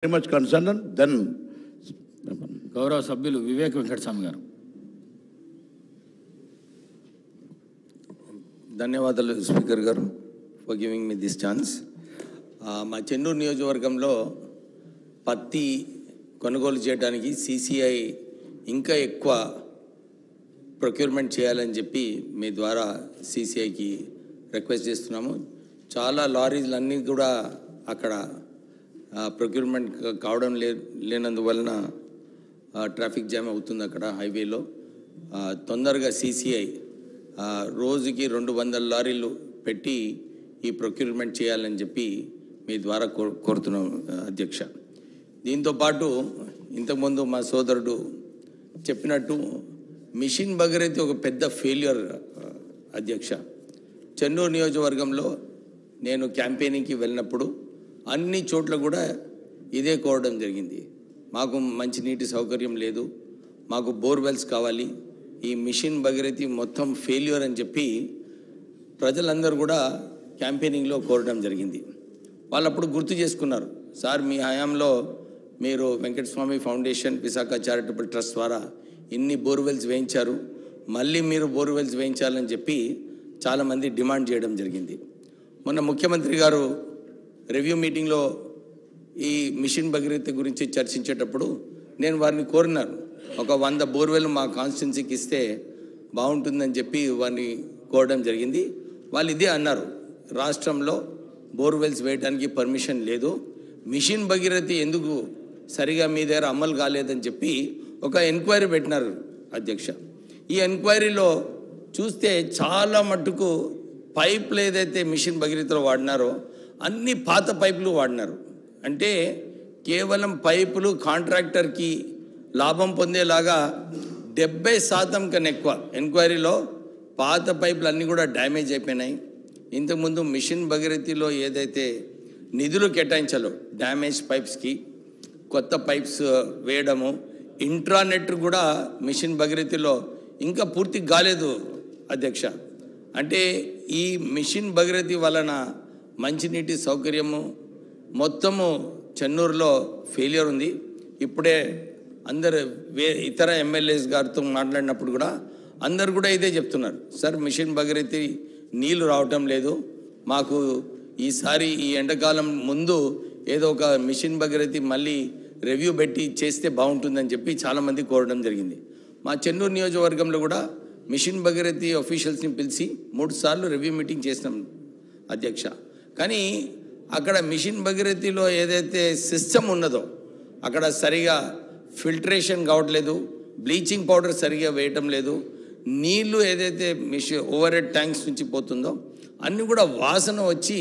very much concerned, and then గౌరవ సభ్యులు వివేక్ వెంకటస్వామి గారు. ధన్యవాదాలు స్పీకర్ గారు for giving me this chance. మా చెన్నూరు నియోజకవర్గంలో పత్తి కొనుగోలు చేయడానికి సిసిఐ ఇంకా ఎక్కువ ప్రొక్యూర్మెంట్ చేయాలని చెప్పి మీ ద్వారా సిసిఐకి రిక్వెస్ట్ చేస్తున్నాము. చాలా లారీలన్నీ కూడా అక్కడ ప్రొక్యూర్మెంట్ కావడం లేనందువలన ట్రాఫిక్ జామ్ అవుతుంది అక్కడ హైవేలో. తొందరగా సిసిఐ రోజుకి 200 లారీలు పెట్టి ఈ ప్రొక్యూర్మెంట్ చేయాలని చెప్పి మీ ద్వారా కోరుతున్నాం అధ్యక్ష. దీంతోపాటు ఇంతకుముందు మా సోదరుడు చెప్పినట్టు మిషన్ భగీరథ ఒక పెద్ద ఫెయిల్యూర్ అధ్యక్ష. చెన్నూరు నియోజకవర్గంలో నేను క్యాంపెయినింగ్కి వెళ్ళినప్పుడు అన్ని చోట్ల కూడా ఇదే కోరడం జరిగింది. మాకు మంచినీటి సౌకర్యం లేదు, మాకు బోర్వెల్స్ కావాలి, ఈ మిషన్ భగీరథ మొత్తం ఫెయిల్యూర్ అని చెప్పి ప్రజలందరూ కూడా క్యాంపెయినింగ్లో కోరడం జరిగింది. వాళ్ళు అప్పుడు గుర్తు చేసుకున్నారు, సార్ మీ హయాంలో మీరు Venkataswamy foundation Visakha charitable trust ద్వారా ఇన్ని బోర్వెల్స్ వేయించారు, మళ్ళీ మీరు బోర్వెల్స్ వేయించాలని చెప్పి చాలామంది డిమాండ్ చేయడం జరిగింది. మొన్న ముఖ్యమంత్రి గారు రివ్యూ మీటింగ్లో ఈ మిషన్ భగీరథ గురించి చర్చించేటప్పుడు నేను వారిని కోరినాను, ఒక 100 బోర్వెల్ మా కాన్స్టిట్యున్సీకి ఇస్తే బాగుంటుందని చెప్పి వారిని కోరడం జరిగింది. వాళ్ళు ఇదే అన్నారు, రాష్ట్రంలో బోర్వెల్స్ వేయడానికి పర్మిషన్ లేదు, మిషన్ భగీరథ ఎందుకు సరిగా మీ దగ్గర అమలు కాలేదని చెప్పి ఒక ఎంక్వైరీ పెట్టినారు అధ్యక్ష. ఈ ఎంక్వైరీలో చూస్తే చాలా మట్టుకు పైపులు ఏదైతే మిషన్ భగీరథలో వాడినారో అన్ని పాత పైపులు వాడినారు. అంటే కేవలం పైపులు కాంట్రాక్టర్కి లాభం పొందేలాగా 70% కన్నా ఎక్కువ ఎంక్వైరీలో పాత పైపులు అన్నీ కూడా డ్యామేజ్ అయిపోయినాయి. ఇంతకుముందు మిషన్ భగీరథలో ఏదైతే నిధులు కేటాయించాలో డ్యామేజ్ పైప్స్కి కొత్త పైప్స్ వేయడము, ఇంట్రానెట్ కూడా మిషన్ భగీరథలో ఇంకా పూర్తి కాలేదు అధ్యక్ష. అంటే ఈ మిషన్ భగీరథ వలన మంచినీటి సౌకర్యము మొత్తము చెన్నూరులో ఫెయిల్యూర్ ఉంది. ఇప్పుడే అందరు ఇతర ఎమ్మెల్యేస్ గారితో మాట్లాడినప్పుడు కూడా అందరు కూడా ఇదే చెప్తున్నారు, సార్ మిషన్ భగీరథ నీళ్లు రావటం లేదు, మాకు ఈసారి ఈ ఎండాకాలం ముందు ఏదో ఒక మిషన్ భగీరథ మళ్ళీ రివ్యూ పెట్టి చేస్తే బాగుంటుందని చెప్పి చాలామంది కోరడం జరిగింది. మా చెన్నూరు నియోజకవర్గంలో కూడా మిషన్ భగీరథ ఆఫీషియల్స్ని పిలిచి 3 సార్లు రివ్యూ మీటింగ్ చేసినాం అధ్యక్ష. కానీ అక్కడ మిషన్ భగీరథలో ఏదైతే సిస్టమ్ ఉన్నదో అక్కడ సరిగా ఫిల్టరేషన్ కావట్లేదు, బ్లీచింగ్ పౌడర్ సరిగా వేయటం లేదు, నీళ్లు ఏదైతే ఓవర్ హెడ్ ట్యాంక్స్ నుంచి పోతుందో అన్నీ కూడా వాసన వచ్చి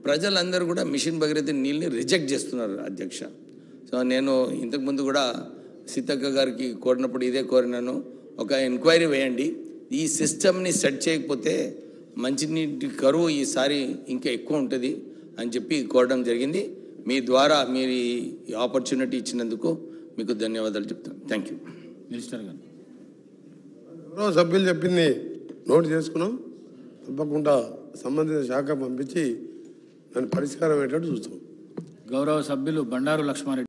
ప్రజలందరూ కూడా మిషన్ భగీరథ నీళ్ళని రిజెక్ట్ చేస్తున్నారు అధ్యక్ష. సో నేను ఇంతకుముందు కూడా సీతక్క గారికి కోరినప్పుడు ఇదే కోరినాను, ఒక ఎంక్వైరీ వేయండి, ఈ సిస్టమ్ని సెట్ చేయకపోతే మంచినీటి కరువు ఈసారి ఇంకా ఎక్కువ ఉంటుంది అని చెప్పి కోరడం జరిగింది. మీ ద్వారా మీరు ఈ ఆపర్చునిటీ ఇచ్చినందుకు మీకు ధన్యవాదాలు చెప్తాను. Thank you. మినిస్టర్ గారు. గౌరవ సభ్యులు చెప్పింది నోట్ చేసుకున్నాం, తప్పకుండా సంబంధిత శాఖ పంపించి దాని పరిష్కారం అయ్యేటట్టు చూస్తాం. గౌరవ సభ్యులు బండారు లక్ష్మారెడ్డి.